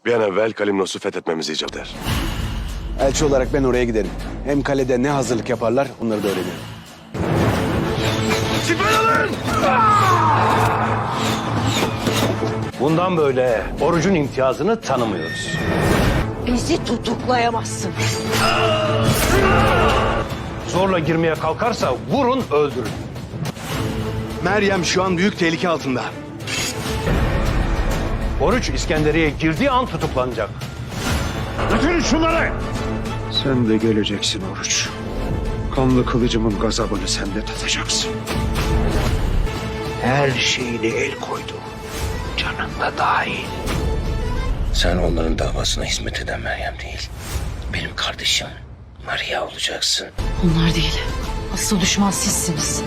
Bir an evvel Kalimnos'u fethetmemiz icap eder. Elçi olarak ben oraya giderim. Hem kalede ne hazırlık yaparlar onları da öğrenirim. Siper alın! Bundan böyle orucun imtiyazını tanımıyoruz. Bizi tutuklayamazsın. Zorla girmeye kalkarsa vurun öldürün. Meryem şu an büyük tehlike altında. Oruç İskenderiye girdiği an tutuklanacak. Götürün şunları! Sen de geleceksin Oruç. Kanlı kılıcımın gazabını sen de tadacaksın. Her şeyine el koydu. Canında dahil. Sen onların davasına hizmet eden Meryem değil, benim kardeşim Maria olacaksın. Onlar değil. Asıl düşman sizsiniz.